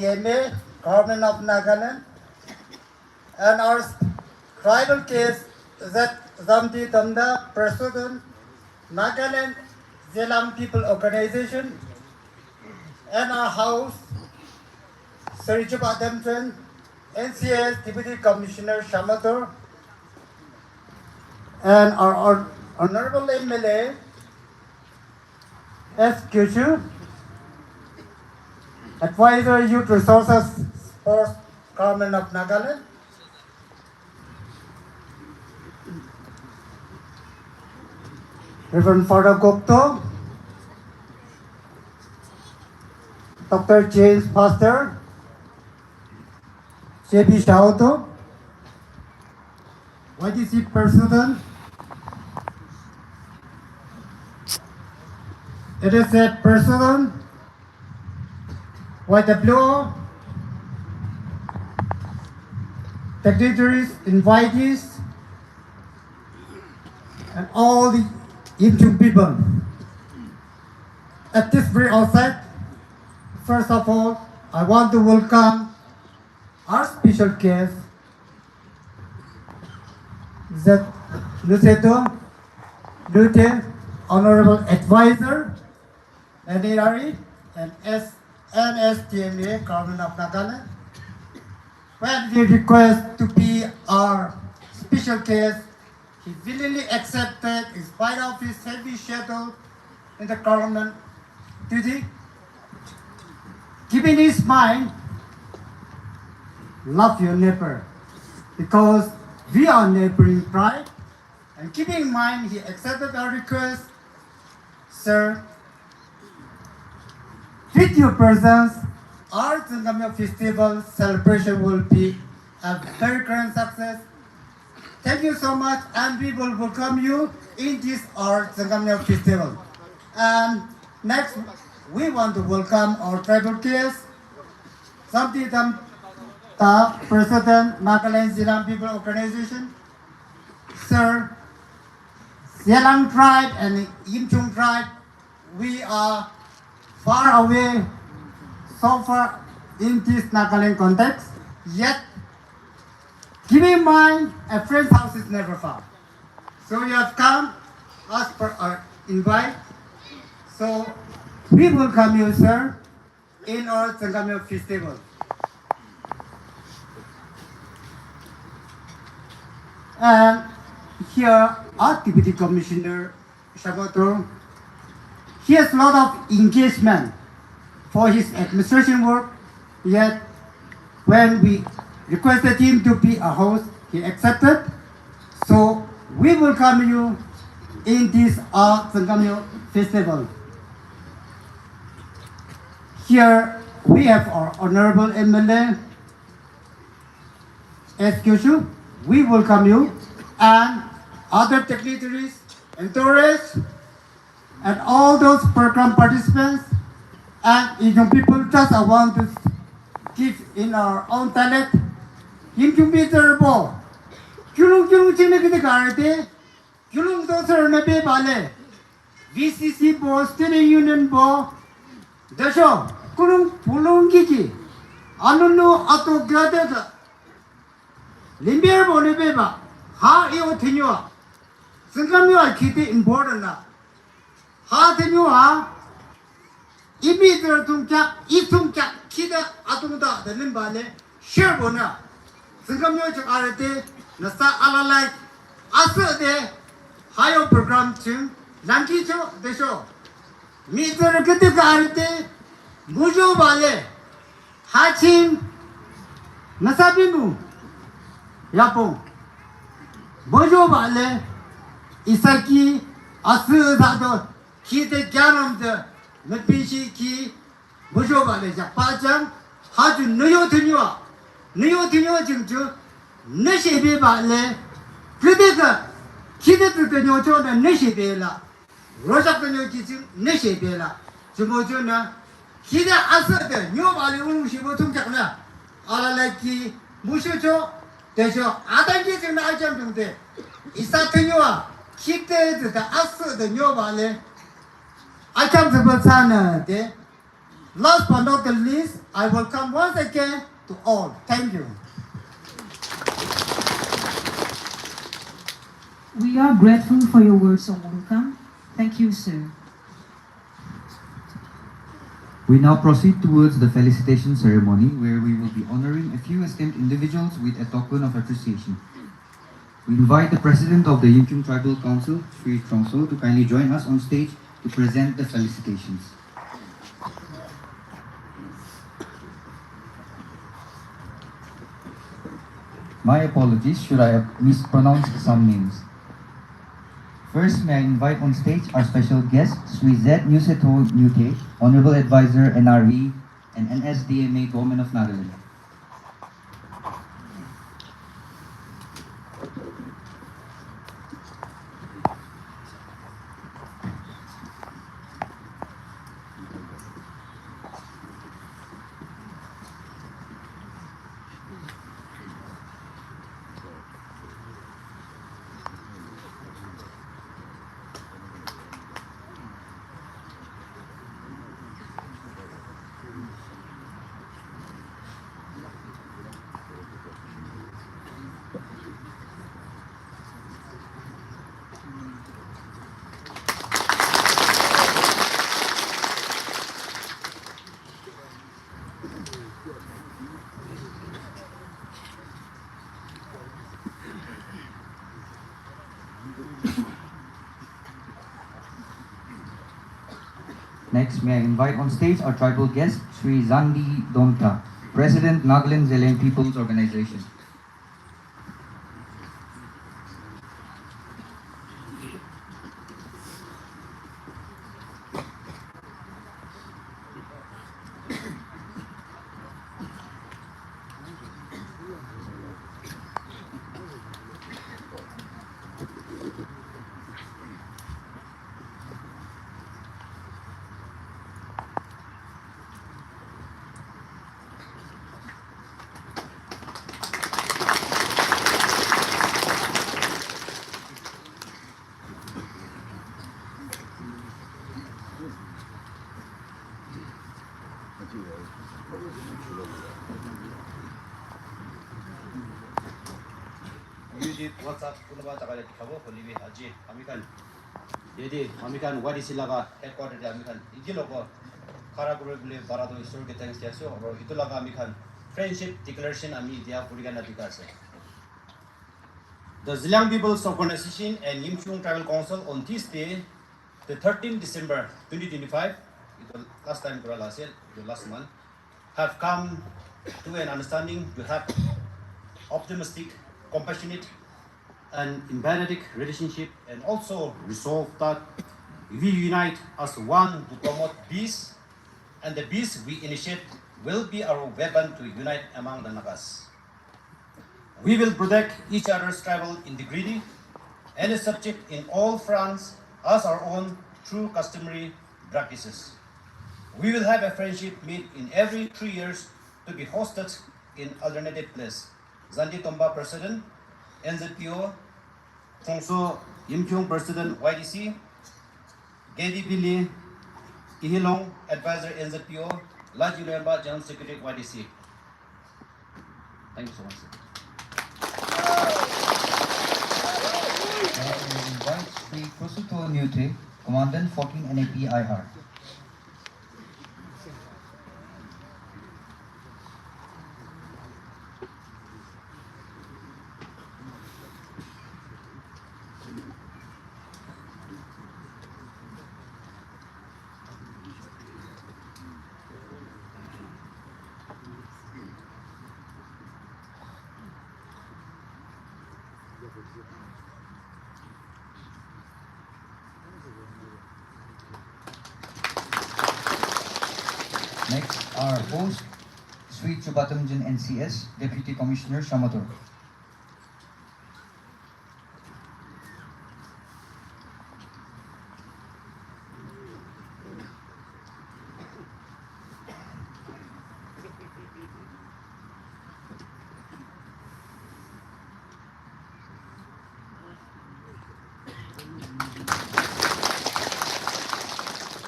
TMA, Government of Nagaland, and our tribal case that Zamti Tamda President, Nagaland Zelang People Organization, and our House, Sarichip Adamson, NCS Deputy Commissioner Shamator, and our Honorable MLA, S. Kyushu, Advisor Youth Resources Sports Government of Nagaland, Reverend Father Gupta, Dr. James Pastor, J.B. Shauto, YDC President, NSA President, YWO, dignitaries, invitees, and all the Yimkhiung people. At this very outset, first of all, I want to welcome our special guest, that Luceto, Lute, Honorable Advisor, NARE, and NSTMA, Government of Nagaland. When we request to be our special guest, he willingly accepted in spite of his heavy schedule in the government duty. Keeping his mind, love your neighbor, because we are neighboring pride. And keeping in mind, he accepted our request. Sir, with your presence, our Tsüngkamnyo festival celebration will be a very grand success. Thank you so much, and we will welcome you in this our Tsüngkamnyo festival. And next, we want to welcome our tribal guest, Samti Tamta, President, Nagaland Zelang People Organization. Sir, Zelang tribe and Yimkhiung tribe, we are far away, so far in this Nagaland context, yet keep in mind, a friend's house is never far. So you have come as per our invite. So we welcome you, sir, in our Tsüngkamnyo festival. And here, our Deputy Commissioner Shamator, he has a lot of engagement for his administration work, yet when we requested him to be a host, he accepted. So we welcome you in this Tsüngkamnyo festival. Here we have our Honorable MLA, S. Kyushu. We welcome you, and other dignitaries and tourists, and all those program participants, and young people. Just I want to give in our own talent. Yimkhiung Peter Bo, Kyulung Chine Kitikarte, Kyulung Doser Nabe Bale, VCC Bo, Student Union Bo, Dasho, Kulung Pulung Kiki, Alunu Ato Gradega, Limbier Bonebeba, Ha Eo Tinua, Tsüngkamnyo Kitty important. Ha Tinua, Imitre Tumka, Itumka, Kida Atumda, the Limbale, Sherbona. Tsüngkamnyo Chakarate, Nasa Alalai, Asa de Hayo program Chung, Lankicho, the show. Mr. Kitikarate, Mujo Bale, Hachim, Nasabinu, Yapon, Bojo Bale, Isaki, Asu Dado, Kite Janam the Napishi Ki, Bojo Bale, Japajam, Haju Nuyo Tinua. Niyo Jimju, Nishi Bale, Critica, Kidit the Nojo and Nishi Bela, Rosa Kitchen, Nishi Bela, Jumojuna, Kida answered the new Bali Shibo Tumkana, Alalaki, Mushucho, Dejo, other kitchen I jumped there. Isatinua, Kite the answer the new Bale. I come to Botswana, Last but not the least, I will come once again to all. Thank you. We are grateful for your words of welcome. Thank you, sir. We now proceed towards the felicitation ceremony, where we will be honoring a few esteemed individuals with a token of appreciation. We invite the President of the Yimkhiung Tribal Council, Sri Trongso, to kindly join us on stage to present the felicitations. My apologies should I have mispronounced some names. First, may I invite on stage our special guest, Sri Z. ATHONG YIMKHIUNG, Honorable Advisor, NRE, and NSDMA, Government of Nagaland. Next, may I invite on stage our tribal guest, Sri Zandi Donta, President, Nagaland Zeleng People's Organization. Music WhatsApp kunaba takala dikhawo holiwe aji amikan dedi amikan wadi silaga headquarter de amikan igilogo karagure bule barado isor ke thanks yaso ro itulaga amikan friendship declaration ami dia purigana dikase. The Zilang People's Organization and Yimkhiung Tribal Council on Tuesday, the 13th December 2025, the last time the last month, have come to an understanding to have optimistic, compassionate, and empathetic relationship, and also resolve that we unite as one to promote peace, and the peace we initiate will be our weapon to unite among the Nagas. We will protect each other's tribal integrity and is subject in all fronts as our own true customary practices. We will have a friendship meet in every 3 years to be hosted in alternative place. Zandi Tomba President, NZPO, Trongso Yimkhiung President YDC, Gedi Billy Ihilong Advisor NZPO, Laj Yulemba General Secretary YDC. Thank you so much, sir. I invite Sri Kusuto Nyute, Commandant 14 NAPIR. Next, our host, Sri Chubatamjan NCS, Deputy Commissioner Shamator.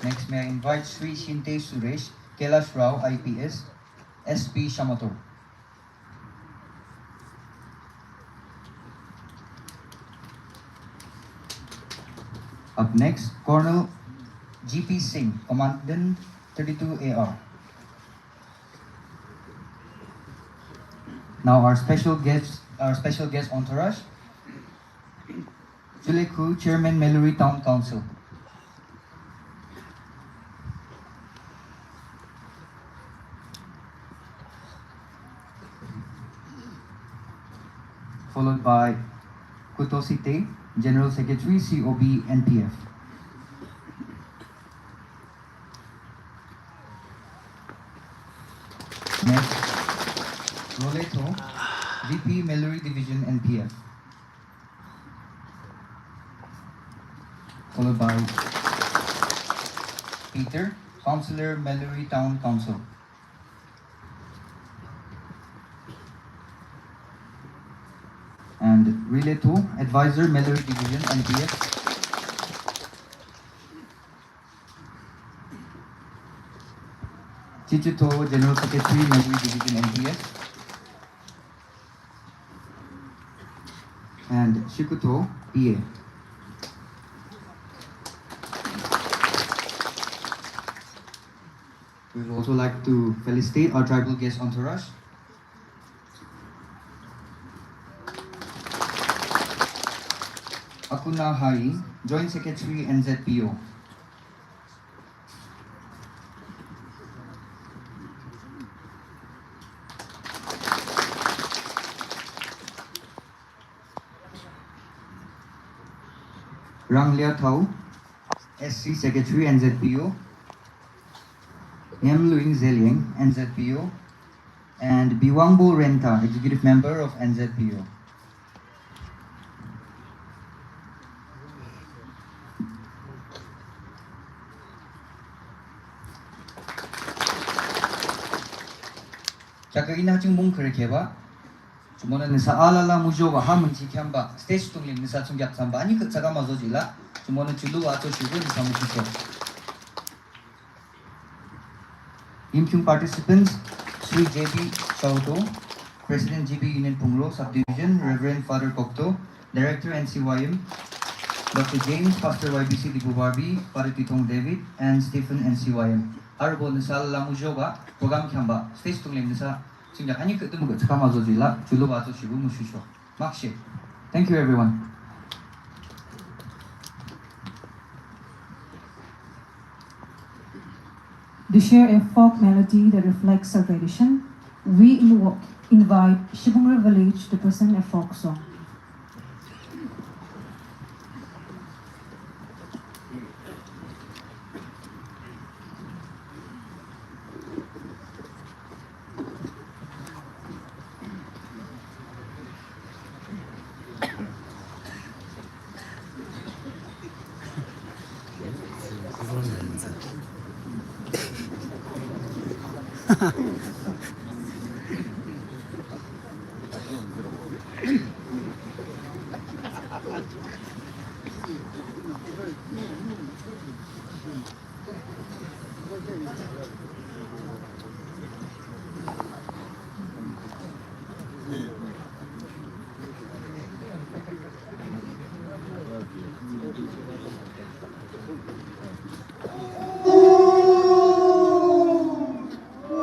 Next, may I invite Sri Shinte Suresh, Kailash Rao, IPS, SP Shamato. Up next, Colonel GP Singh, Commandant 32 AR. Now our special guest entourage, Juleku, Chairman, Meluri Town Council. Followed by Kutosite, General Secretary, COB, NPF. Next, Roleto, VP, Meluri Division, NPF. Followed by Peter, Councillor, Meluri Town Council. And Relay 2, Advisor, Meluri Division, NPF. Chichuto, General Secretary, Meluri Division, NPF. And Shikuto, PA. We would also like to felicitate our tribal guest entourage. Akuna Hai, Joint Secretary, NZPO. Rang Lia Thau, SC Secretary, NZPO. Nyam Luing Zelieng, NZPO. And Biwangbo Renta, Executive Member of NZPO. Chaka ina chung mung kerekeba. Cumana nisa alala mujo wa hamun chikyamba stage tungling nisa chungyak samba ani ke chaka mazo jila. Cumana chulu ato shugo nisa mucho. Yimkhyung participants: Sri JB Chauto, President GB Union Pungro Subdivision, Reverend Father Kokto, Director NCYM, Dr. James, Pastor YBC Dibubarbi, Father Titong David, and Stephen NCYM. Arbo nisa lamujoga program kyamba stage tungling nisa chungyak ani ke tumugo chakamazo jila chulu ato shibu mushisho. Makshe. Thank you everyone. To share a folk melody that reflects our tradition, we invite Shibungra Village to present a folk song.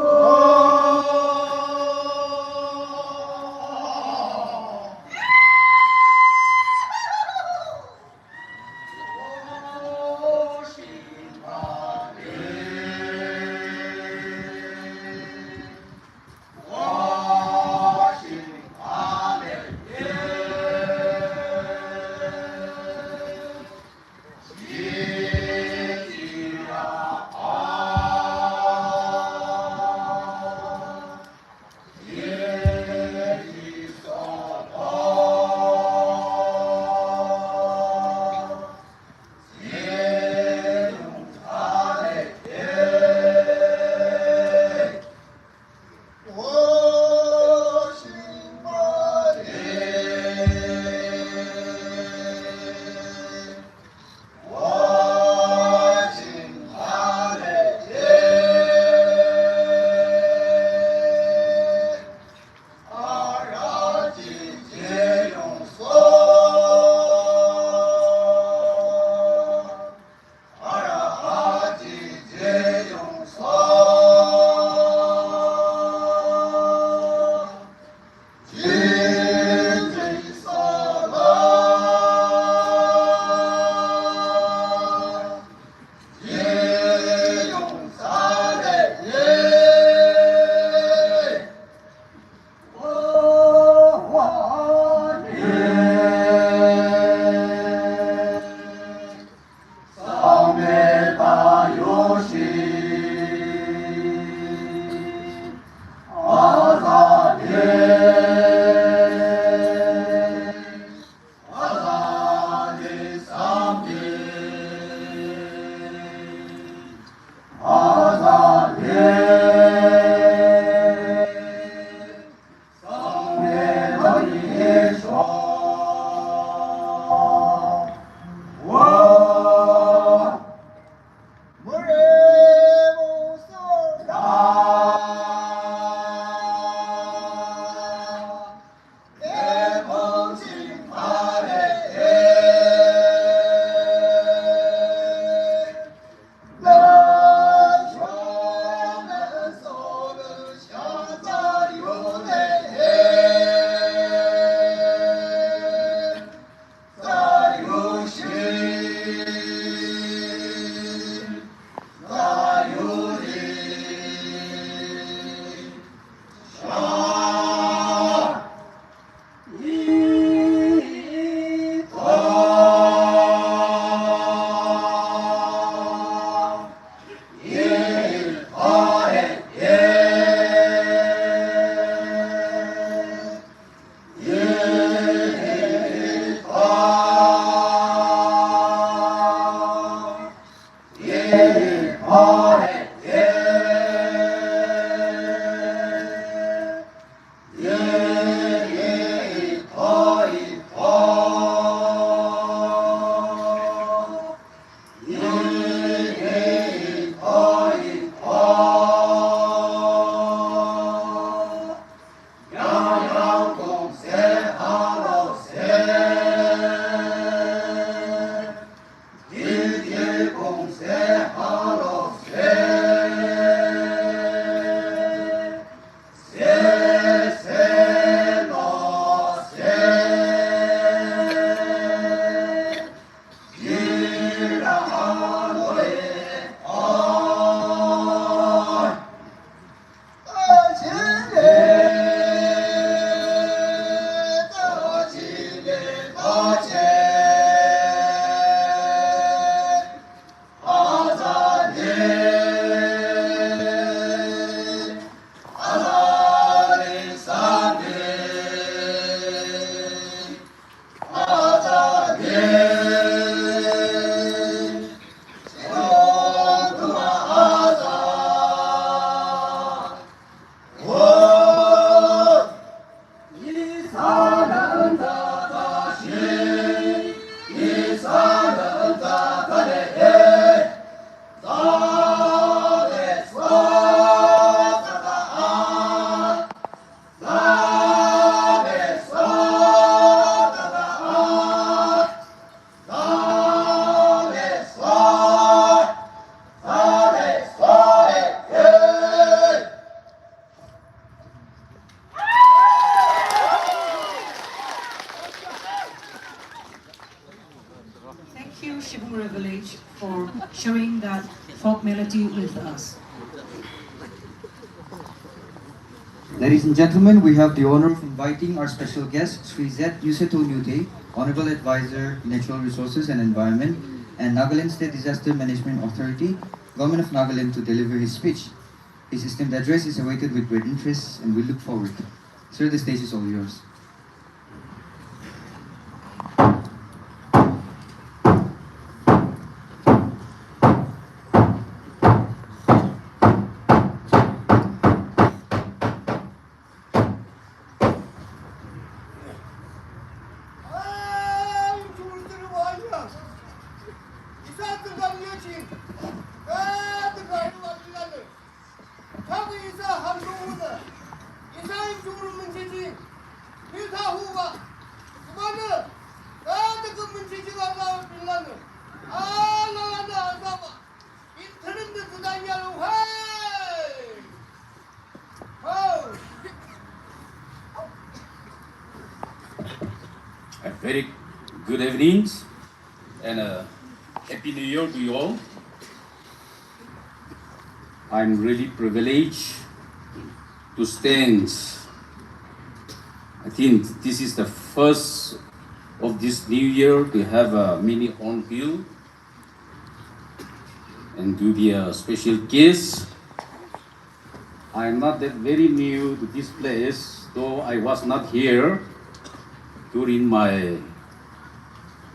Oh sharing that folk melody with us. Ladies and gentlemen, we have the honor of inviting our special guest, Sri Z. Yuseto Nyute, Honorable Advisor, Natural Resources and Environment, and Nagaland State Disaster Management Authority, Government of Nagaland, to deliver his speech. His esteemed address is awaited with great interest, and we look forward. Sir, the stage is all yours. A very good evening and a happy new year to you all. I'm really privileged to stand. I think this is the first of this new year to have a mini on bill and to be a special guest. I'm not that very new to this place, though I was not here during my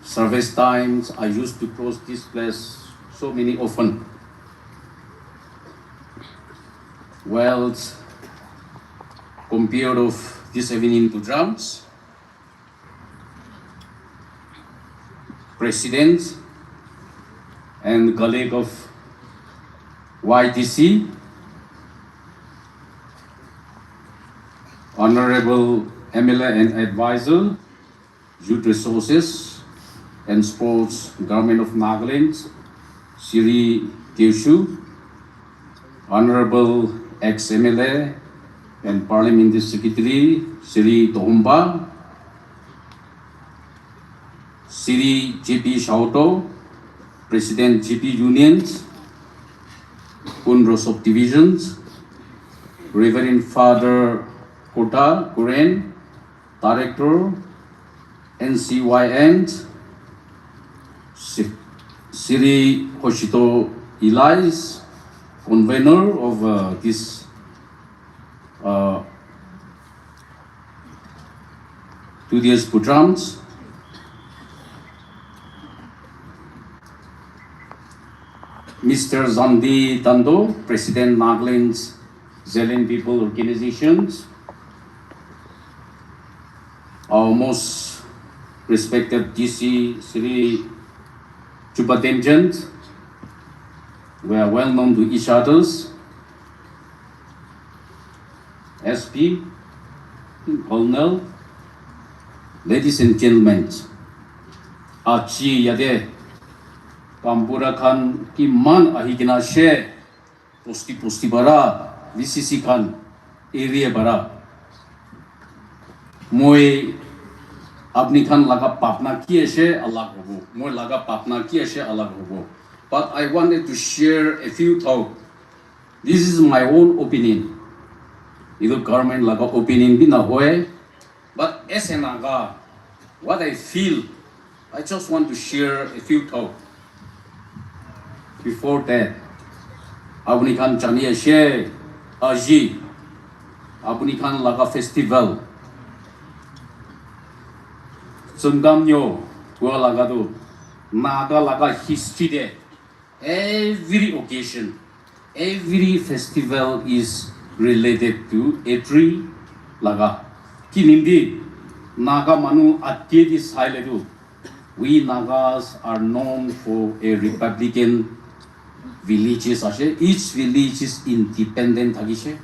service times. I used to cross this place so many often. Well, compared of this evening to drums, President and colleague of YTC, Honorable MLA and Advisor, Youth Resources and Sports, Government of Nagaland, Sri Kyushu, Honorable ex-MLA and Parliamentary Secretary, Sri Tohumba, Sri JP Shauto, President GP Unions, Kundro Subdivisions, Reverend Father Kota Kuren, Director, NCYN, Sri Hoshito Elias, convener of this 2 days programs, Mr. Zandi Tando, President Nagaland's Zelen People Organizations, our most respected DC Sri Chupatenjant. We are well known to each others. SP, Colonel, ladies and gentlemen, Achi Yade, Kampura Khan ki man ahigina she, posti bara, VCC Khan, area bara. Moi apni Khan laga papna kiye she alag hobo. Moi laga papna kiye she alag hobo. But I wanted to share a few thoughts. This is my own opinion. Either government laga opinion bi na hoye, but as a Naga, what I feel, I just want to share a few thoughts. Before that, apni Khan chaniye she aji, apni Khan laga festival, Tsüngkamnyo, gua laga do, Naga laga history de. Every occasion, every festival is related to a tree laga. Kinindi Naga manu atye sailedu. We Nagas are known for a Republican villages ashe. Each village is independent hagishe.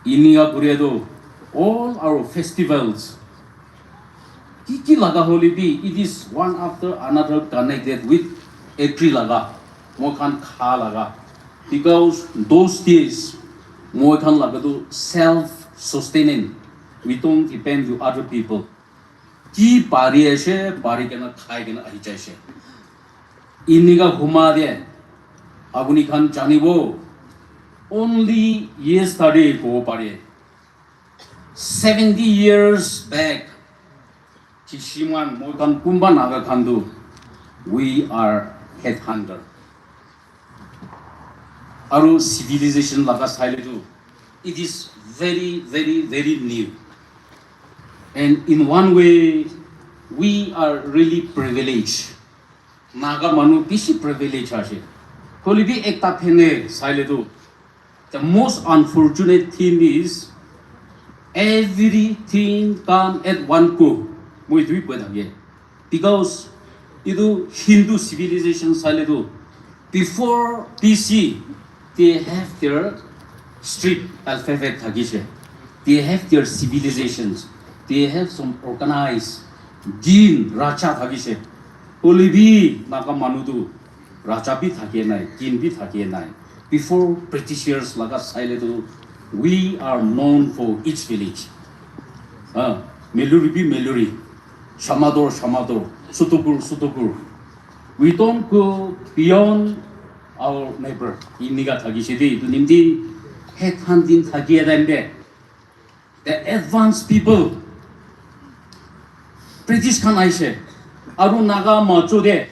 Inia buredo all our festivals. Kiki laga holibi, it is one after another connected with a tree laga, mokan kha laga. Because those days, mokan laga do self-sustaining. We don't depend on other people. Ki pari ashe, pari kena khai kena ahi chaise. iniga humade abuni khan janibo only yesterday go pare 70 years back Kishiman mokan kumba naga khandu we are headhunter aru civilization laga sailedu it is very new and in one way we are really privileged naga manu bisi privilege ase kolibi ekta phene sailedu the most unfortunate thing is everything come at one go moi dui padaye because idu Hindu civilization sailedu before BC they have their street alphabet thagise they have their civilizations they have some organized din raja thagise olibi naga manudu raja bi thake nai din bi thake nai before Britishers laga sailedu we are known for each village meluri bi meluri shamador sutukur we don't go beyond our neighbor iniga thagise de nimdi headhunting thagiya dande the advanced people British khan aise aru naga macho de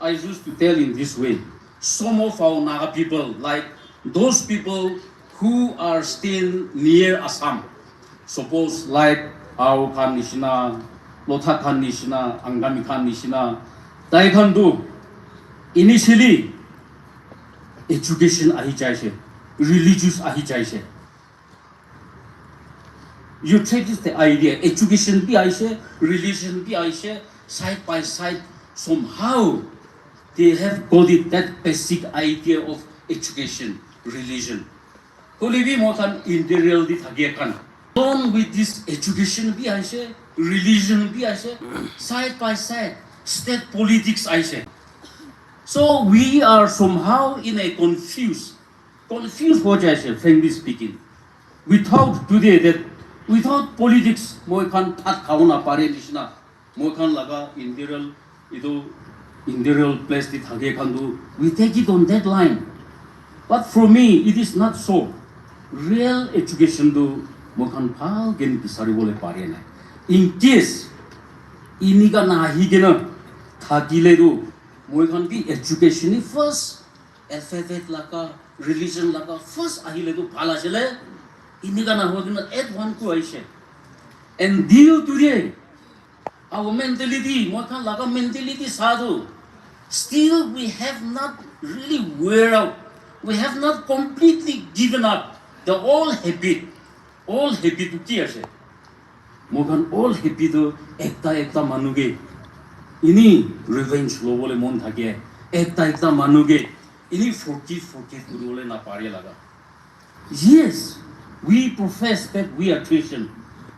I used to tell in this way some of our naga people like those people who are still near Assam suppose like our Khan Nishina Lotha Khan Nishina Angami Khan Nishina dai khan do initially education ahi chaise religious ahi chaise you take this the idea education bi aise religion bi aise side by side somehow they have got it that basic idea of education religion kolibi motan interior di thage kan along with this education bi aise religion bi aise side by side state politics aise so we are somehow in a confused situation frankly speaking we thought today that without politics moi khan that khauna pare nishna moi khan laga interior place di thage khan do we take it on that line but for me it is not so real education do moi khan phal gen bisari bole pare na in case iniga na hi gena thagile do moi khan bi education ni first alphabet laga religion laga first ahile do phala chale iniga na ho gena at one ko aise and due to today our mentality moi khan laga mentality sadhu still we have not really wear out we have not completely given up the old habit ki ase moi khan old habit do ekta manuge ini revenge lobole mon thake ekta manuge ini forgive gurule na pare laga yes we profess that we are Christian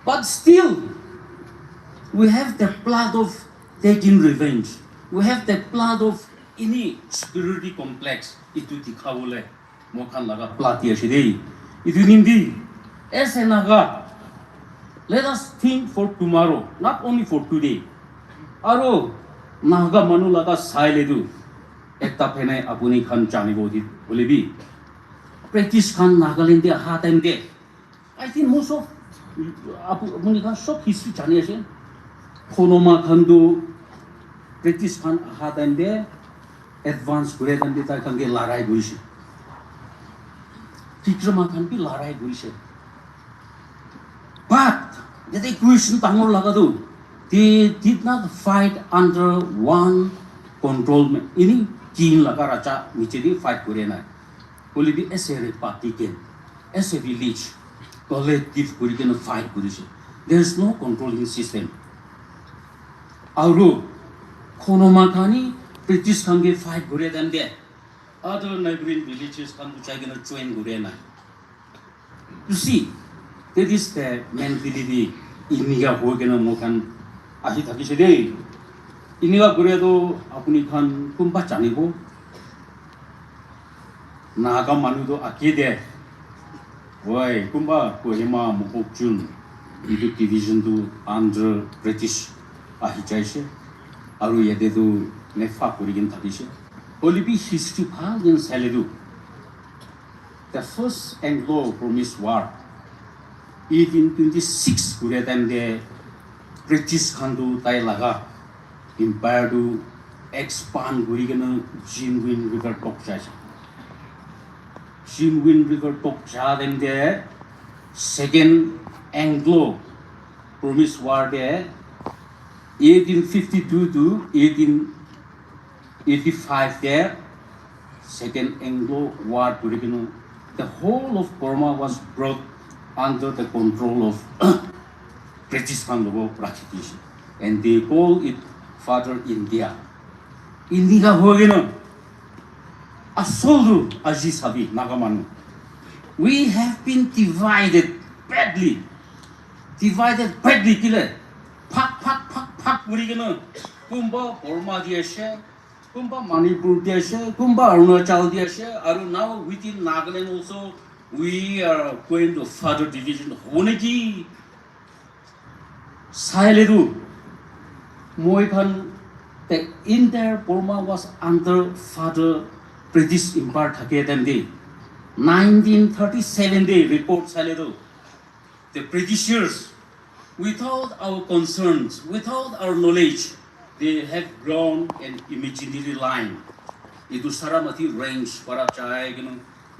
but still we have the blood of taking revenge we have the blood of ini security complex itu dikhabole mokhan laga blood ase dei itu nimdi ese naga let us think for tomorrow not only for today aro naga manu laga sailedu ekta phene apuni khan janibo di bolebi practice khan Nagaland de ha time de I think most of apuni khan sob history jani ase khonoma khan do practice khan ha time de advance kure time de ta khan ge larai goise tikrama khan bi larai goise but the equation tangor laga do they did not fight under one control ini king laga raja niche di fight kore na only be as a party ken as a village collective kore ken fight korise there is no controlling system auru khonoma khani British khange fight kore them there other neighboring villages khan chai gena join kore na you see that is the mentality iniga ho gena mokan ahi thakise dei iniga goredo apuni khan kumba janibo naga manu do akide oi kumba kohima mokjun idu division do under British ahi jaise aru yede do nefa korigin thakise Olipi history phal din saledu. The first Anglo-Burmese war, 1826 kure time de British khandu tai laga empire du expand guri gana Jimwin River tok chai. Jimwin River tok cha them de second Anglo-Burmese war de 1852 to 1885 there, second Anglo war guri the whole of Burma was brought under the control of British occupation, and they call it Father India. India hoegeno asolu aji sabi nagamanu. We have been divided badly kile. Pak gurigeno kumba Burma diashe. Kumba Manipur diashe, Kumba Arunachal diashe, and now within Nagaland also we are going to further division. Honeki Sailedu Moikan, the entire Burma was under further British Empire Thake day. 1937 day report Sailedu. The Britishers, without our concerns, without our knowledge, they have grown an imaginary line. Itu Saramati range para chai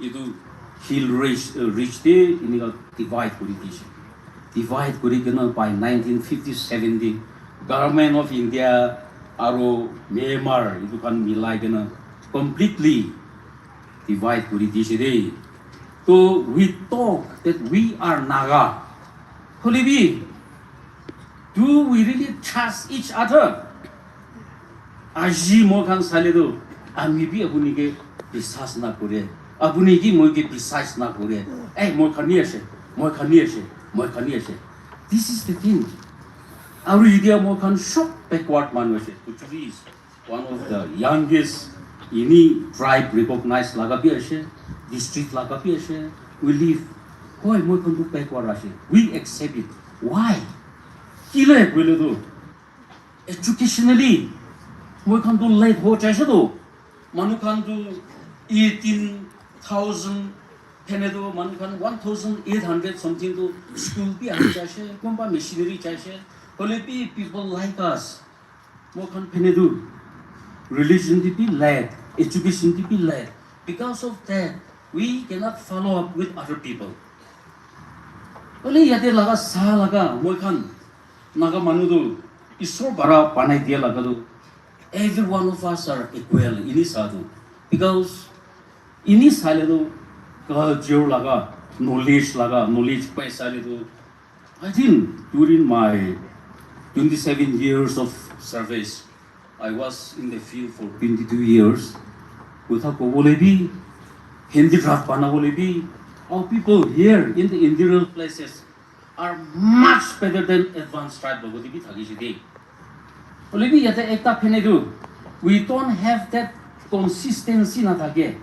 itu hill reach the divide politician. Divide curriculum by 1957 the government of India aro Myanmar itu kan milai completely divide politician. So we talk that we are Naga. Holibi, do we really trust each other? Aji mokan saledo, amibi abunike bisas na kore, abuniki moike bisas na kore. Moikaniashe. This is the thing. Our idea mokan shock backward manuashe, which is one of the youngest any tribe recognized lagapiashe, district lagapiashe. We live. Why mokan do backward ashe? We accept it. Why? Kile will do. Educationally. We can do late ho chasado. Manu can do 18,000 penedo, manu can 1,800 something to school be chashe, kumba machinery chashe. Only people like us. We can penedo. Religion to be led, education to be led. Because of that, we cannot follow up with other people. Only yate laga sa laga, we can naga manudo. Isor bara panai dia laga do. Every one of us are equal in this sadu, because in this sadu, culture laga, knowledge paisa ledo. I think during my 27 years of service, I was in the field for 22 years. Without Kobolebi, handicraft Panabolebi, our people here in the interior places are much better than advanced tribe Bogotibi Tagishi. We don't have that consistency na thage.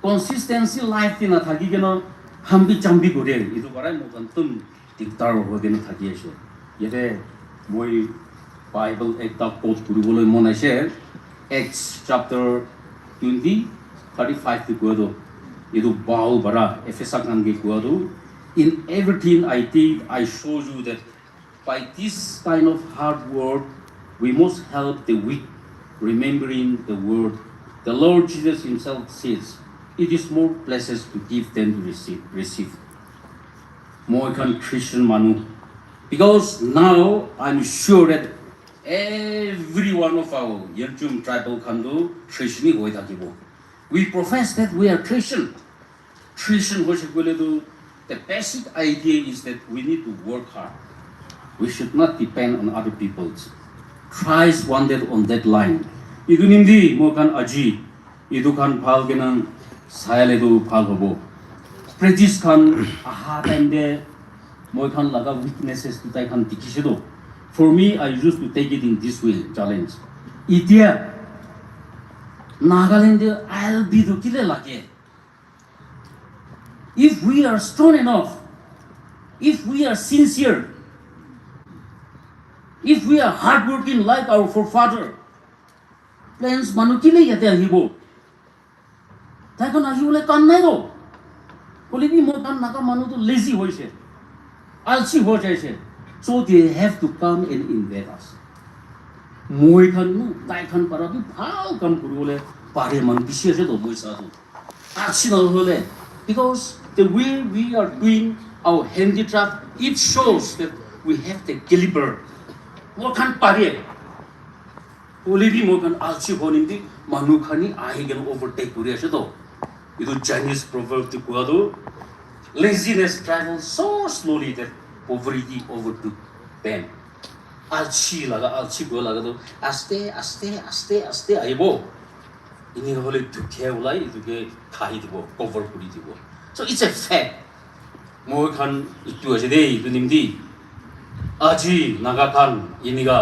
Consistency life na thage geno hambi chambi gore. Itu barai mo kantum diktar ho geno thage she. Yete moi Bible ekta quote kuri boloi mona she. Acts chapter 20:35 to go. Itu baul bara efesakan ge go. In everything I did, I show you that by this kind of hard work, we must help the weak, remembering the word. The Lord Jesus himself says, it is more blessed to give than to receive. More Christian manu. Because now I'm sure that every one of our Yimkhriung tribal kando Christian hoitakibo. We profess that we are Christian. Christian worship will do. The basic idea is that we need to work hard. We should not depend on other people. Christ wanted on that line. Idu nimdi mo kan aji, idu kan phal genang sayale du phal hobo. British kan aha time de mo kan laga weaknesses tu tai kan dikishido. For me, I used to take it in this way challenge. Itia Nagaland I'll be do kile lage. If we are strong enough, if we are sincere, if we are hardworking like our forefather, plans manu kile yate ahibo taikon ahibole kan nai ro olibi mokan naga manu to lazy hoise alsi ho jaise so they have to come and invade us moi khan nu tai khan para bi phal kam kurule pare man bisi ase to moi sa to alsi no hole because the way we are doing our handicraft it shows that we have the caliber mo khan pare olibi mo khan alsi honindi manu khani ahi gen overtake kuri ase to idu Chinese proverb to kuado laziness travels so slowly that poverty overtook them alchi go laga to aste aibo ini hole dukhe ulai iduke khai dibo cover kuri dibo so it's a fact mo khan itu ase dei idu nimdi aji naga khan iniga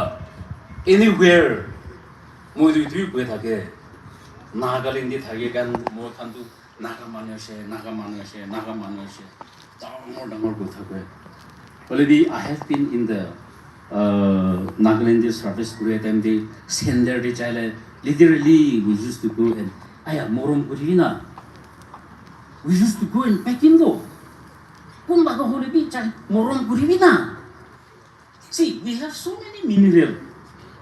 anywhere mo du go thake Nagaland thake kan mo khan tu naga manu ase dangor go thake already I have been in the Nagaland service create and the standard chale literally we used to go and aya morom kurina we used to go and pack in do kun baga hole bi chai morom kurina see we have so many mineral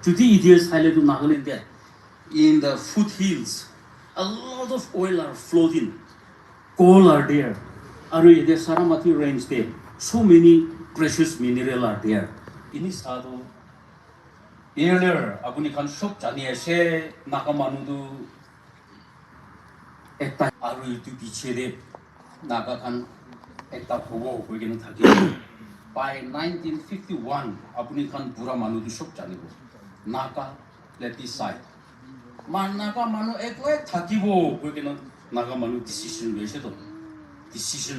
to the ideas hale to Nagaland there in the foothills a lot of oil are floating coal are there aru the Saramati range there so many precious mineral are there ini sado earlier apuni khan shop jani ase nagamanu du ekta aru tu piche de naga khan ekta hobo hoigena thaki by 1951 apuni khan pura manu du shop jani bo naga leti side naga manu ekwe thakibo hoigena naga manu decision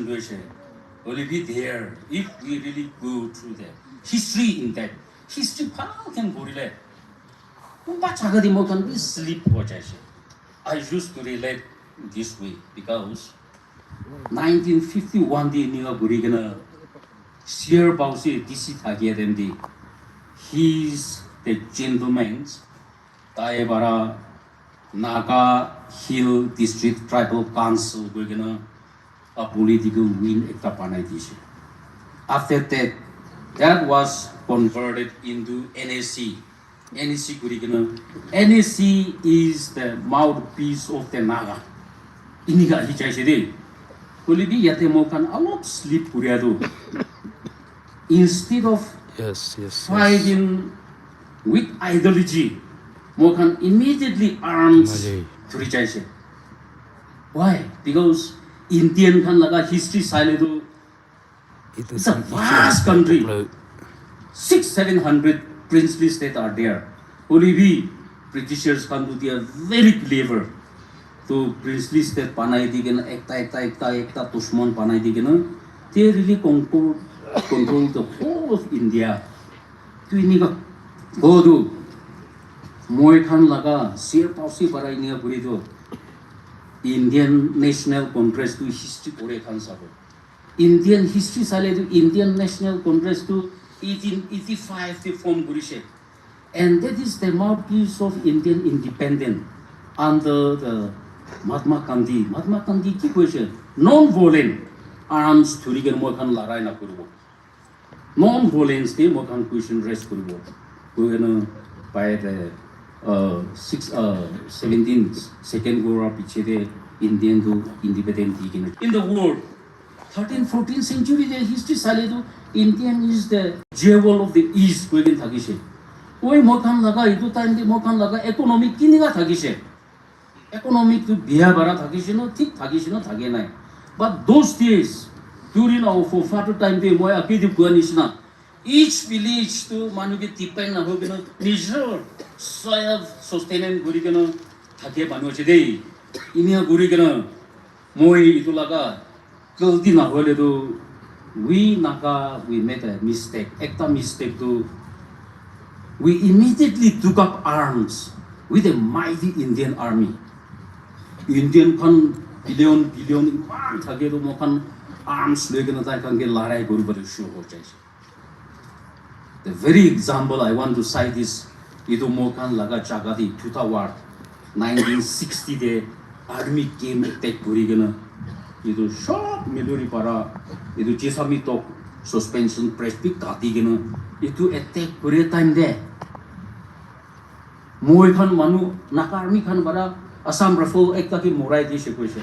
loise will be there if we really go through the history in that history can relate sleep I used to relate this way because 1951 the niga burigana sheer bausi disi thagia them the he's the gentleman's taibara Naga Hill District Tribal Council burigana a political win ekta panai dise after that was converted into NAC kurigena NAC is the mouthpiece of the Naga iniga hi chaise de kolibi yate mo kan alot sleep kuriado instead of fighting with ideology mo kan immediately arms to chaise why because Indian kan laga history sile do it's a vast country 600-700 princely states are there only we Britishers kan do they are very clever to princely state panai digena ekta Dushman panai digena they really control the whole of India to iniga go do moi khan laga sir pausi parai niga buri do Indian National Congress to history pore khan sabo Indian history sale to Indian National Congress to 1885 the form gurise and that is the mouthpiece of Indian independence under the Mahatma Gandhi ki koise non-violent arms thurigen mo khan larai na kurbo non-violence ke mo khan question raise kurbo koena by the 17th second war piche de Indian to independent in the world 13th 14th century the history sale to Indian is the jewel of the east kogen thagise oi mokan laga itu time de mokan laga economic kiniga thagise economic to biha bara thagise no thik thagise no thage nai but those days during our forefather time de moi akidi guanisna each village to manuge depend na hogena nijor self sustenance gurigena thake banu che dei inia gurigena moi itu laga kalti na hole do we made a mistake ekta mistake to we immediately took up arms with a mighty Indian army Indian kan billion iman thage do mo kan arms legena tai kan ge larai goru bare show ho jai the very example I want to cite is idu mo kan laga jaga di tuta war 1960 de army came attack kuri gana itu shop miluri para itu jesami tok suspension press pick kati gana itu attack kuri time de moi khan manu naka army khan bara Assam Rifle ekta ki morai di se koise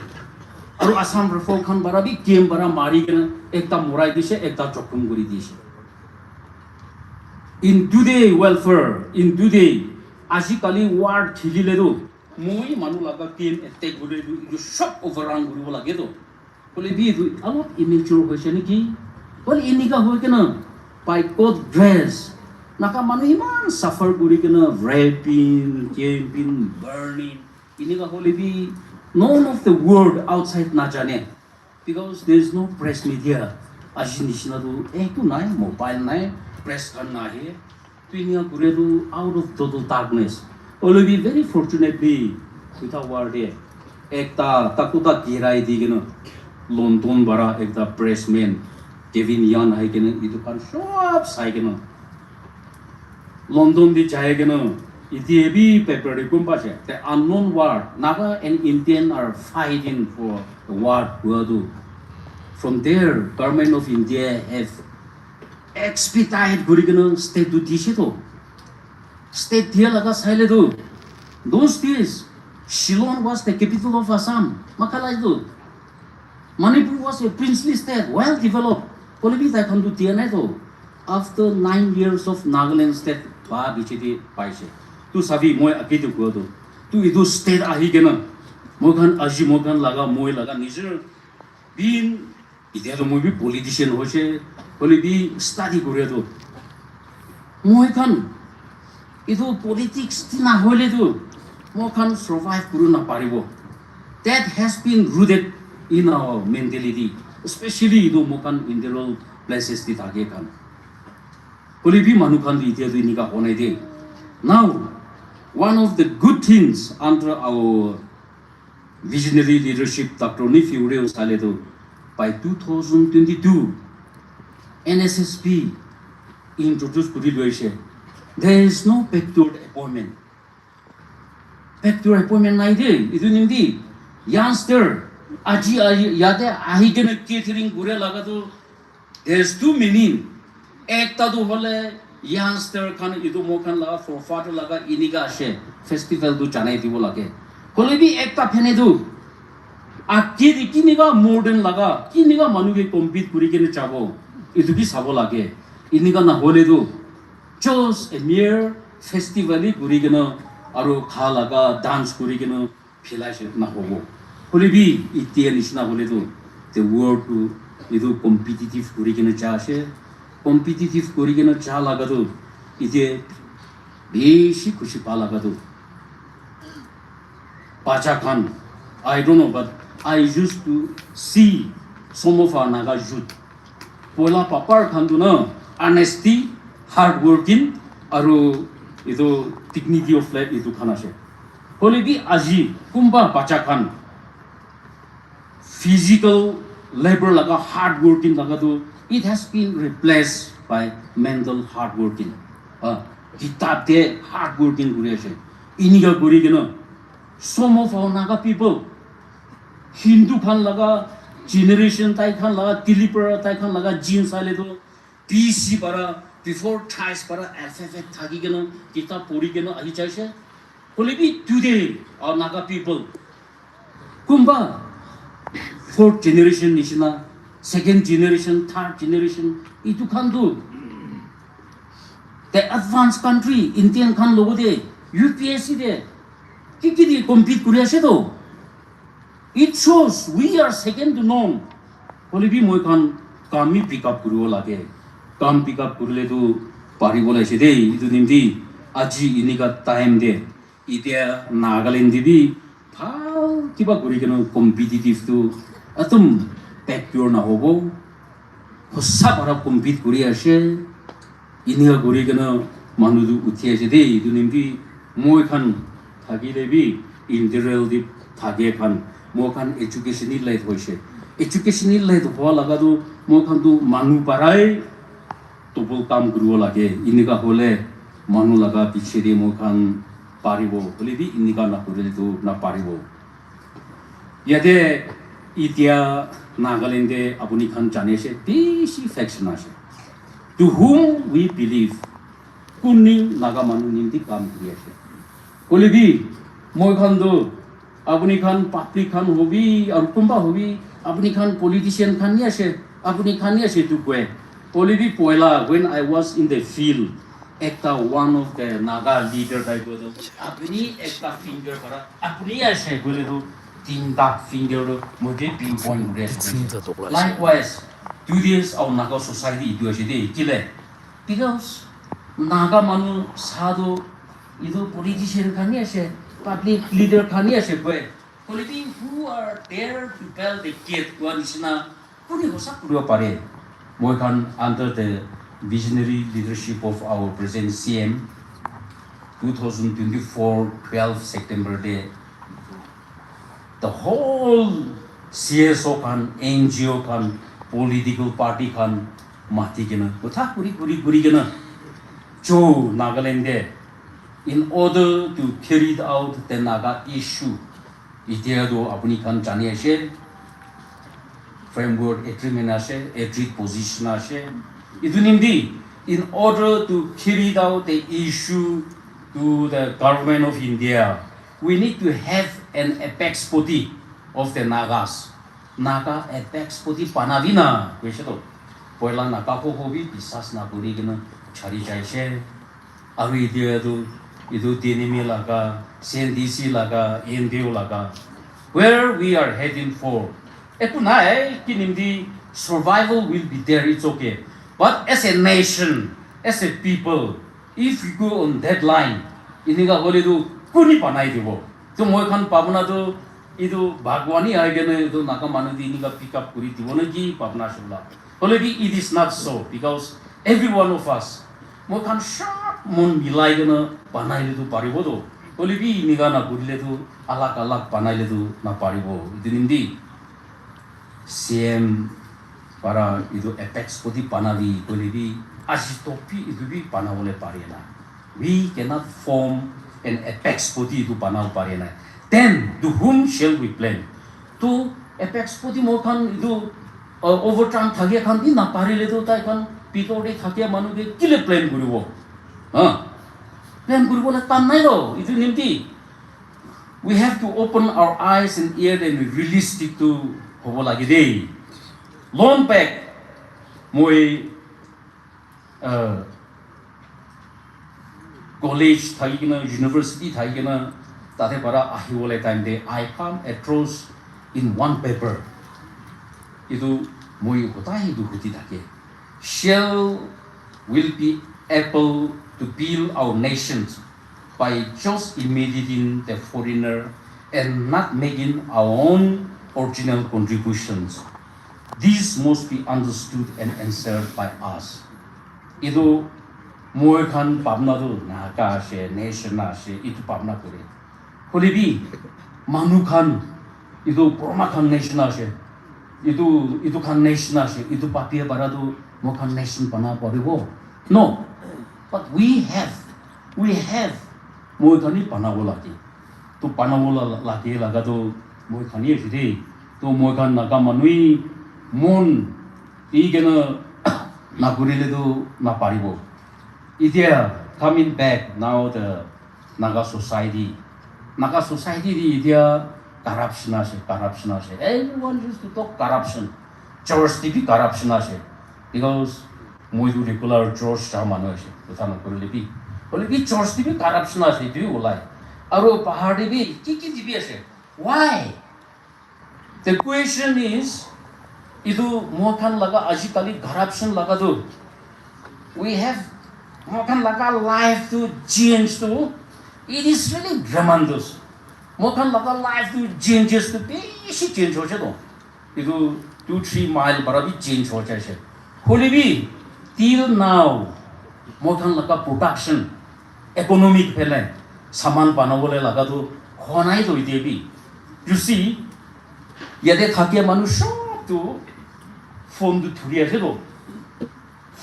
aru Assam Rifle khan bara bi game bara mari gana ekta morai di se ekta chokum kuri di se in today welfare in today ajikali war khilile do moi manu laga game attack kuri do itu shop overrun kuri bola ge do kole bi do alot immature hoise niki kole inika hoy kena by code dress naka manu iman suffer kuri kena raping camping burning inika hole bi none of the world outside na jane because there is no press media aji nishina do eku nai mobile nai press kan na he tuinia kure do out of total darkness all be very fortunately without war de ekta takuta kirai digena London bara ekta pressman Kevin Yan hai kena itu kan shop sai kena London di jaya kena itu ebi paper di kumpa se the unknown war Naga and Indian are fighting for the war world from there government of India have expedited guri kena state to dish to state dia laga sai le do those days Shillong was the capital of Assam makala itu Manipur was a princely state well developed Polibi ta kan do dia na to after 9 years of Nagaland state ba bichiti paise tu sabi moi akitu ko do tu idu state ahi kena mogan aji mogan laga moi laga nijer bin ide do moi bi politician hoche polibi study kore do moi kan idu politics tina hole do mo kan survive kuru na paribo that has been rooted in our mentality especially idu mo kan in the rural places ti thage kan polibi manu kan di ide do inika hone de now one of the good things under our visionary leadership Dr. Nifiureo Saledo by 2022 NSSP introduced Kurilueshe there is no backdoor appointment backdoor appointment na ide idu nimdi youngster aji yate ahigena catering gure laga to there's too many ekta do hole youngster khan idu mo khan laga for father laga iniga she festival du janai dibo lage kolebi ekta phene du akki kiniga modern laga kiniga manuge compete kuri kene chabo idu bi sabo lage iniga na hole du just a mere festival kuri kena aru kha laga dance kuri kena philai she na hobo kolebi itia nishna hole du the world to idu competitive kuri kene cha she competitive kuri kena cha laga do ide beshi khushi pa laga do Pacha Khan I don't know but I used to see some of our Naga youth pola papar khan do na honesty hard working aru ido dignity of life idu khana she hole bi aji kumba Pacha Khan physical labor laga hard working laga do it has been replaced by mental hard working kitab de hard working guri ase iniga guri kena some of our Naga people Hindu khan laga generation tai khan laga deliver tai khan laga jeans ale do PC para before ties para alphabet thagi kena kitab pori kena ahi chaise kolebi today our Naga people kumba fourth generation nishina second generation, third generation, itu kan do. The advanced country, Indian kan logo de, UPSC de, kiki di compete kuri ase do. It shows we are second to none. Kole bi moi kan kami pick up kuri lage, kam pick up kuri le do pari bola ase de, itu nimdi aji ini ka time de, ite Nagaland di bi, phal kiba kuri kena competitive to, atum backdoor na hobo hossa bara compete kuri ase iniga kuri kena manudu uthi ase de idu nimbi moi khan thagi lebi integral di thage khan mo khan education ni lai hoise education ni lai ho laga do mo khan du manu parai to bol kam kuru lage iniga hole manu laga piche de mo khan paribo olibi inika na kuril tu na paribo yate itia Nagaland apuni khan jane se bisi faction ase to whom we believe kunning naga manu nimti kam kuri ase olibi moi khan do apuni khan public khan hobi aru kumba hobi apuni khan politician khan ni ase apuni khan ni ase tu kwe olibi poila when I was in the field ekta one of the naga leader type do apuni ekta finger para apuni ase gole do tinta finger do mode pinpoint rest likewise today's our naga society do ase de kile because naga manu sado ido politician khan ni ase public leader khan ni ase kwe olibi who are there to tell the kid one isna kuni hosa puriyo pare moi khan under the visionary leadership of our present CM 2024 12 September day the whole CSO khan NGO khan political party khan mati gena kotha kuri gena cho Nagaland de in order to carry out the Naga issue itia do apuni khan jani ase framework agreement ase agreed position ase idunimdi in order to carry out the issue to the government of India we need to have an apex body of the Nagas Naga apex body panavina questo poila Naga ko hobi bisas na buri gena chari jaise aru idia do idu tinimi laga CNDC laga NDO laga where we are heading for epunai kinimdi survival will be there it's okay but as a nation as a people if you go on that line iniga holidu kuni panai dibo to moi khan pabna do idu bhagwani aigene do naka manudi iniga pick up kuri dibo na ki pabna shula holibi it is not so because every one of us moi khan sharp mon milai gena panai le do paribo do holibi iniga na gurile do alak alak panai le do na paribo idinindi CM para itu apex poti panavi holibi asitopi itu bi panawole parena we cannot form an apex poti itu panaw parena then to whom shall we blame to apex poti mo khan itu overturn thage khan di na parile to tai khan pitode thake manu ke kile blame guribo blame guribo la tan nai do itu nimti we have to open our eyes and ears and realistic to hobo lagi dei long back moi college thagina university thagina tate para ahiwole time de I come across in one paper idu moi hotai du huti thake shall will be able to build our nations by just imitating the foreigner and not making our own original contributions. These must be understood and answered by us. Ido moi khan pabna do naga she nation she itu pabna kore. Holibi manu khan ido Burma khan nation she itu khan nation she itu papia barado mo khan nation bana paribo. No, but we have moi khani panawola ki. To panawola lagi laga do moi khani ide to moi khan naga manui mon igena na gurile do na paribo idia coming back now the naga society di idia corruption ase everyone used to talk corruption church tv corruption ase because moi do regular church ta manu ase uthana gurile bi holibi church tv corruption ase tu ulai aro pahadi bi ki tv ase why the question is idu mokan laga ajikali corruption laga do we have mokan laga life to change to it is really tremendous mokan laga life to changes to basic change ho do idu 2-3 mile barabi change ho jaise holibi till now mokan laga production economic phele saman banabole laga do khonai do idebi you see yade thakia manusho to phone to thuria se do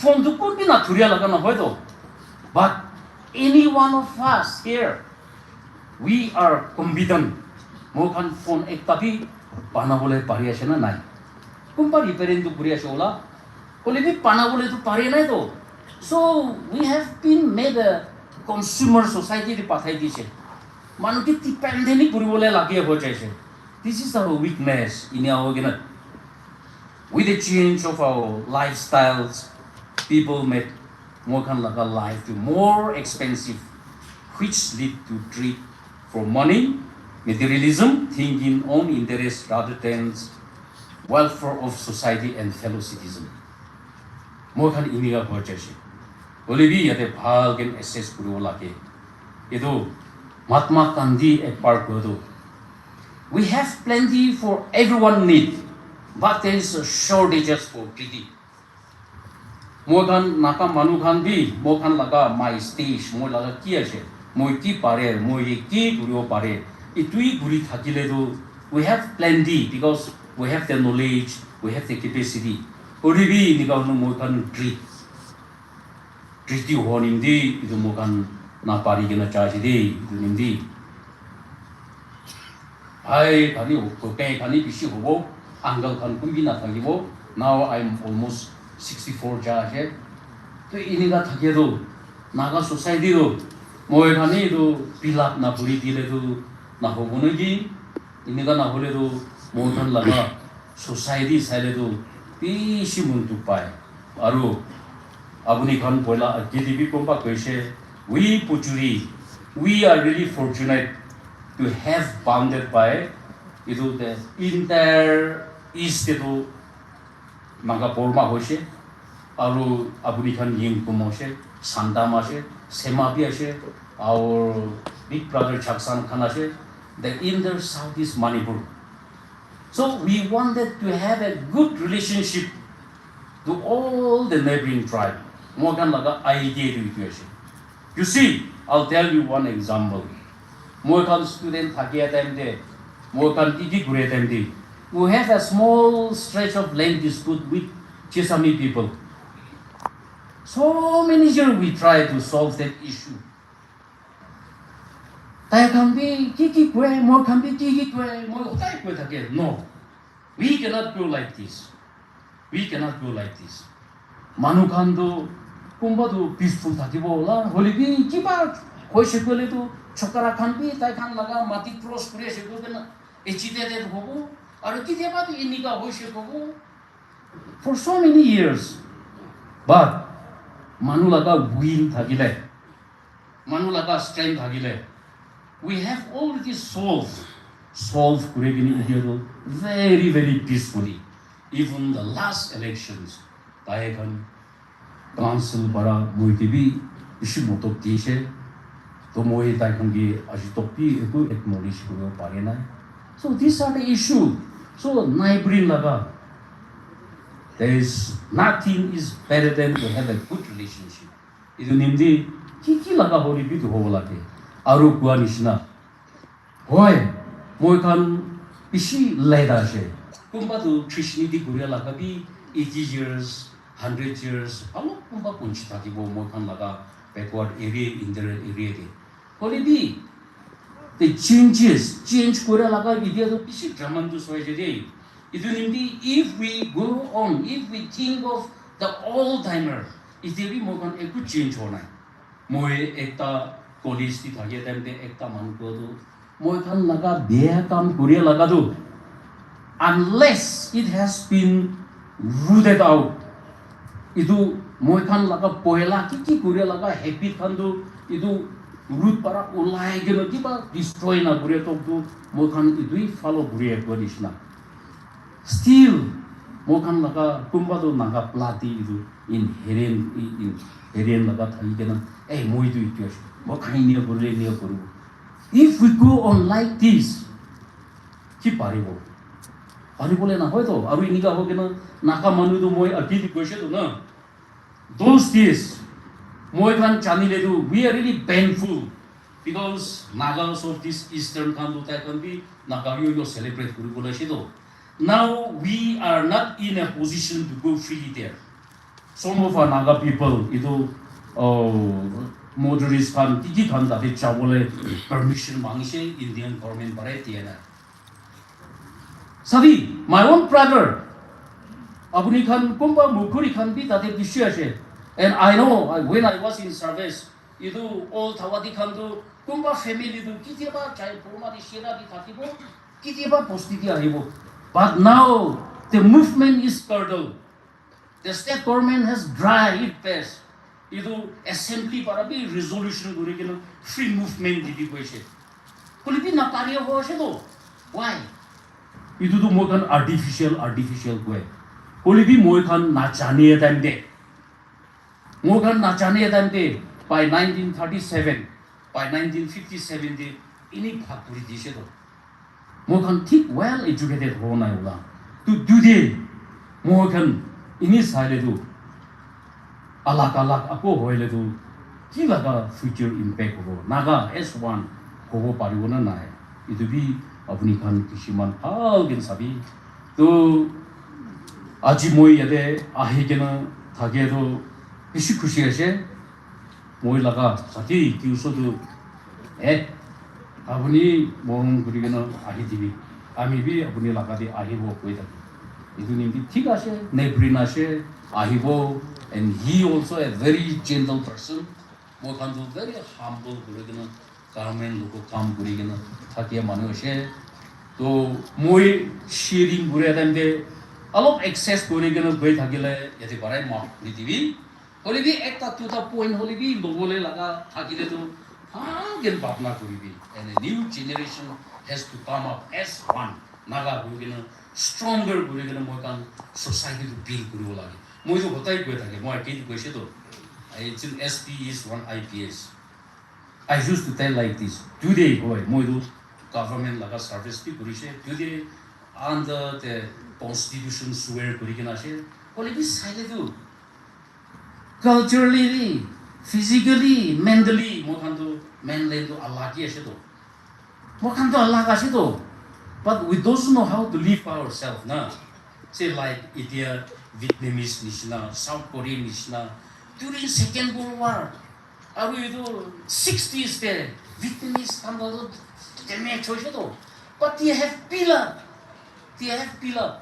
phone to ko bina thuria lagana hoy do but any one of us here we are confident mo kan phone ekta bi banabole pari ase na nai kumpa repairing to puri ase ola kole bi banabole to pari nai to so we have been made a consumer society ri pathai dise manu ki dependent puribole lagi ho jaise this is our weakness in our organization. With the change of our lifestyles, people made more kind of life to more expensive, which lead to greed for money, materialism, thinking on interest rather than welfare of society and fellow citizen. More kind of iniga purchase. Olivi yate bhal gen assess kuru lake. Ito Mahatma Gandhi ek par kodo. We have plenty for everyone need. But there is a shortages for greedy. Mokan naka manu khan bi mokan laga my stage mo laga ki ase moi ki pare moi ki guriyo pare itui guri thakile do we have plenty because we have the knowledge, we have the capacity. Oribi ni ka no mokan greed ho nimdi idu mokan na pari gena charge de idu nimdi ai kani ko kai kani bisi hobo Anggal kan kumbina thagibo. Now I'm almost 64 jahe. To ini ga thagedo naga society do moi khani do pilap na puri dile do na hobonogi ini ga na hole do moi khan laga society sale do pishi muntu pai aru abuni khan poila GDP kompa koise we pujuri we are really fortunate to have bounded by itu the entire east to naga porma hoise aru abuni khan yim kumose sandama se sema bi ase our big brother Chaksan Khan ase the entire southeast Manipur. So we wanted to have a good relationship to all the neighboring tribe. More than like idea to it. You see, I'll tell you one example. More than student thakia time de, more than tiki gure time de. We have a small stretch of land dispute with Chisami people. So many years we try to solve that issue. Tai can be kiki kwe, more can be kiki kwe, more tai kwe again. No, we cannot go like this. We cannot go like this. Manu kando kumbadu peaceful thakibo la. Holibi kiba koi shekole to chokara kan bi tai kan laga mati cross kure shekole na echite de hobo. Aru kiti ba to inika hoi shekole for so many years. But Manu laga will thagile, Manu laga strength thagile. We have already solved Kuregini Hero very, very peacefully. Even the last elections, Taekan Council para Muitibi, Ishimoto Tishe, Tomoe Taikangi Ajitopi, Eku acknowledge Kuro Parena. So these are the issues. So neighboring laga. There is nothing is better than to have a good relationship. Idu nimdi kiki laga hori bitu hobolake. Aru kuwa nishna. Hoy, moi kan ishi leda she. Kumpa tu trishni di kuria laga bi 80 years, 100 years. Alo kumpa kunchi taki bo moi kan laga backward area, interior area de. Holi bi the change kuria laga idea tu ishi dramandu soye de. If we go on, if we think of the old-timer, it will be more than a good change on it. More ekta college ti thage time de ekta man ko do, more than laga beha kam Korea laga do, unless it has been rooted out. Idu more than laga poela kiki Korea laga happy kan do, idu root para ulai geno kiba destroy na Korea tok do, more than idu follow Korea tradition. Still, mokan laga kumbado naga plati itu inherent laga thai kena moi itu itu mo khain niya kuru. If we go on like this, ki paribo le na hoy to aru inika ho kena naka manu do moi ati question to na those days moi kan chani le do we are really painful because Nagas of this eastern kandu ta kan bi naga yo celebrate kuru bola shido. Now we are not in a position to go freely there. Some of our Naga people, motorist kan tiki kan tadi cawole permission mangise Indian government bare tiana. Sabi my own brother apuni kan kumba mukuri kan bi tadi bishyashe, and I know when I was in service itu all thawadi kan tu kumba family tu kitiba chai purma di shira di thatibo kitiba postiti aribo, but now the movement is curdled. The state government has dry it best. Itu assembly para bi resolution guri kena free movement di kuese. Kuli bi na pariya ho se do. Why? Itu tu mo kan artificial kue. Kuli bi mo kan na chane time de. Mo kan na chane time de by 1937, by 1957 de ini bhagpuri di se do. Mo kan thick well educated ho na ula. Tu today mo kan ini side do. Alak ako hoile tu kilaga future impact ho naga S1 ho paribona na itu bi apni kan kishiman algen sabi to aji moi yade ahi gena thage do bishi khushi ase moi laga sati tiuso tu apni mon guri gena ahi dibi ami bi apni laga di ahi bo koi ta itu nimbi thik ase nebrina ase ahi bo. And he also a very gentle person. Mo kan do very humble gurigena government loko kam gurigena thakia manu she. To moi sharing gure tamde a lot access gurigena goi thakile yati parai ma nitibi. Holi bi ekta to the point holi bi logole laga thakile to gen bapna guribi. And a new generation has to come up as one. Naga gurigena stronger gurigena mo kan society to build guru lagi. Moi to hotai koi thake moi kiti koi se to I think SP is one IPS. I used to tell like this today boy moi to government laga service pi kuri se today under the constitution swear kuri kena se kole bi saile do culturally physically mentally mo kan to mainland to Allah ki ase to mo kan to Allah ka se to, but we don't know how to live ourselves na say like India, Vietnamese nishna, South Korean nishna. During Second World War, we do 60s there. Vietnamese come to the match but they have pillar. They have pillar.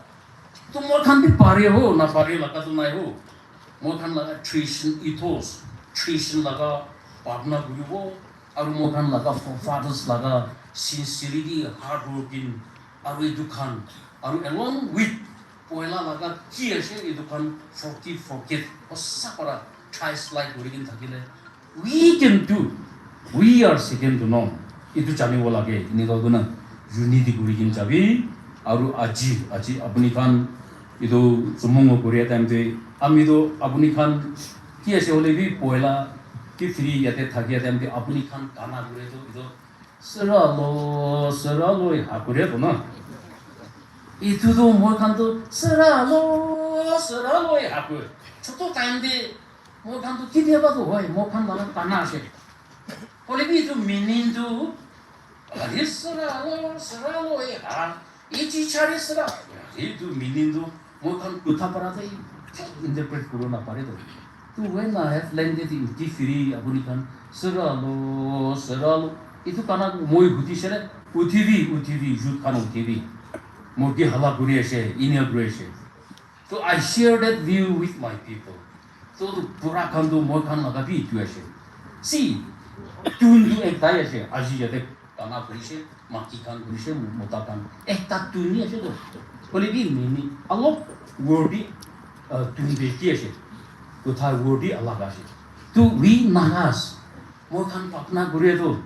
To more can be pari ho, na pari laka to nai ho. More can laka tradition ethos, tradition laka partner guru ho. Aru more can laka forefathers laka sincerity, hard working. Aru edukan. Aru along with poila laga kia se edukan forget osakora tries like origin thakile we can do, we are second to none. Itu chani wala ke ini kau guna unity origin chabi aru aji apni kan itu sumungo korea time te ami do apni kan kia se hole bi poila ki free yate thakia time te apni kan kana gure to itu seralo ha kore to na itu do mo kan to seralo ha kore choto time de mo kan to kiti ba to hoy mo kan bala kana se hole bi to meaning to ali seralo ha ichi chari sera itu meaning to mo kan kutha para de interpret kuro na pare to when I have landed in Tifiri apuni kan seralo itu kana moi guti sere uthivi jut kan uthivi mogi hala guri ase inauguration. So I share that view with my people. So the pura kan do mo kan laga bi tu ase see tun du ek dai ase aji jate kana guri se maki kan guri se mota kan ekta tuni ase do kole bi mini alok wordi tun be ki ase to thai wordi alaga ase to we nahas mo kan papna guri do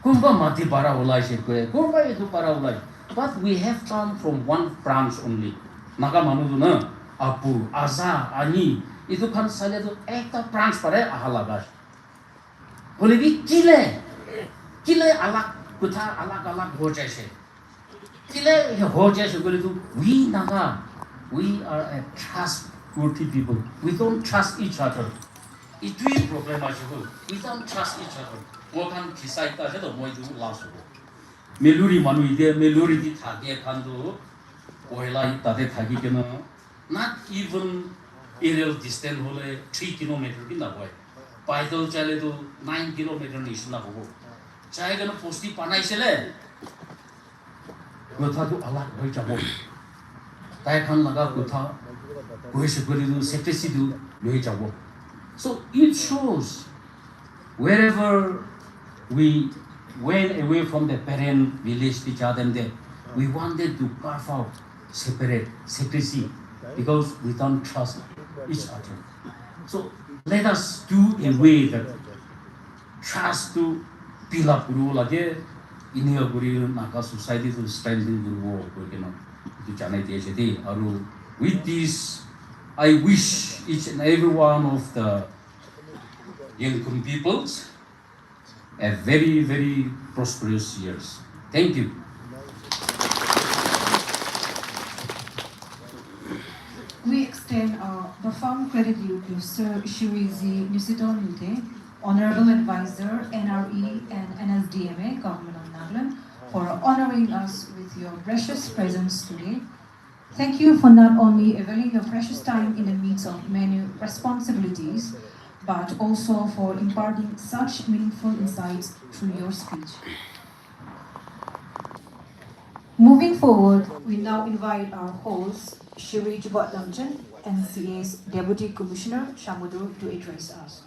kumba mati para ulai se ko kumba itu para ulai, but we have come from one branch only. Naga manu tu na apu aza ani itu kan saja tu ekta branch pada ahalagas. Boleh bi kile alak kutha alak ho jaise kile ho jaise boleh tu we naga we are a trustworthy people. We don't trust each other. Itu problem aja tu. We don't trust each other. Mo kan kisah kita je tu mo itu langsung. Meluri manu ide meluri di thage kan tu oila tade thagi kena not even aerial distance hole 3 kilometer ki na boy Paidal chale to 9 kilometer nish na hobo. Chai gana posti panai chale. Gotha to alak hoi jabo. Tai khan laga gotha koi se kori do secrecy do loi jabo. So it shows wherever we went away from the parent village teacher them there, we wanted to carve out separate secrecy because we don't trust each other. So let us do a way that trust to build up rule again in your Naka society to strengthen the war. With this, I wish each and every one of the Yimkhiung peoples a very, very prosperous years. Thank you. We extend our profound gratitude to Sir Shri Z. Nyusiton, Honorable Advisor, NRE and NSDMA, Government of Nagaland, for honoring us with your precious presence today. Thank you for not only availing your precious time in the midst of many responsibilities, but also for imparting such meaningful insights through your speech. Moving forward, we now invite our host, Shri Jubat Lamjan, NCA's Deputy Commissioner, Shamudur, to address us.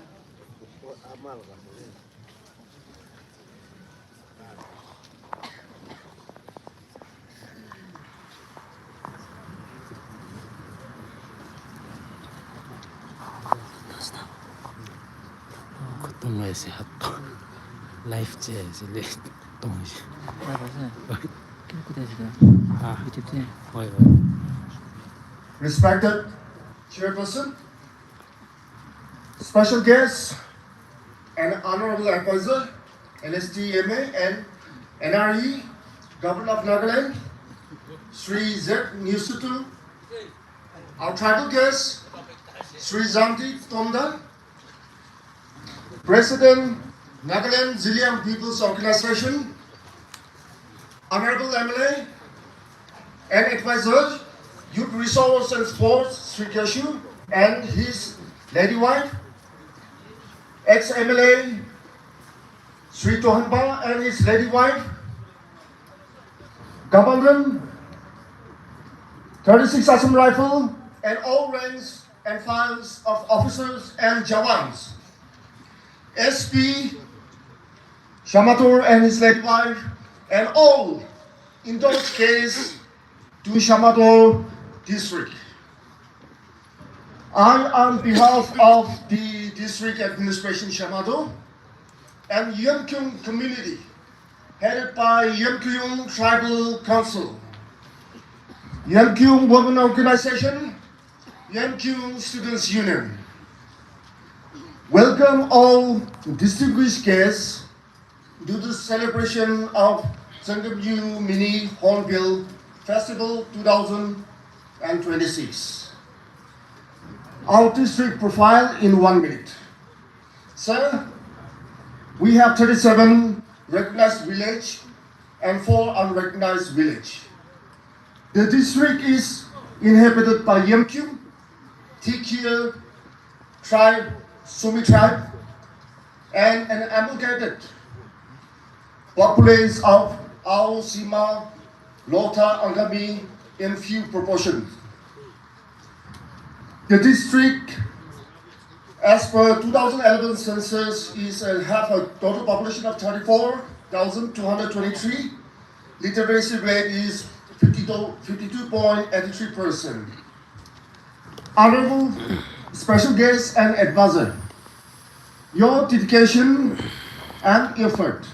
Respected Chairperson, special guests, and Honorable Advisor, NSDMA and NRE, Governor of Nagaland, Sri Z. Nyusiton, our tribal guests, Sri Zanti Tomda, President, Nagaland Ziliang People's Organization, Honorable MLA, and Advisor, Youth Resource and Sports, Sri Keshu, and his lady wife, ex-MLA, Sri Tohanba and his lady wife, Government, 36 Assam Rifle, and all ranks and files of officers and Jawans, SP, Shamator and his lady wife, and all in those cases to Shamator District. I, on behalf of the District Administration Shamator and Yimkhiung community, headed by Yimkhiung Tribal Council, Yimkhiung Women Organization, Yimkhiung Students Union, welcome all distinguished guests to the celebration of Tsüngkamnyo Mini Hornbill Festival 2026. Our district profile in 1 minute. Sir, we have 37 recognized villages and 4 unrecognized villages. The district is inhabited by Yimkhiung, Tikir tribe, Sumi tribe, and an amalgamated populace of Ao, Sima, Lota, Angami in few proportions. The district, as per 2011 census, have a total population of 34,223. Literacy rate is 52.83%. Honorable special guests and advisor, your dedication and effort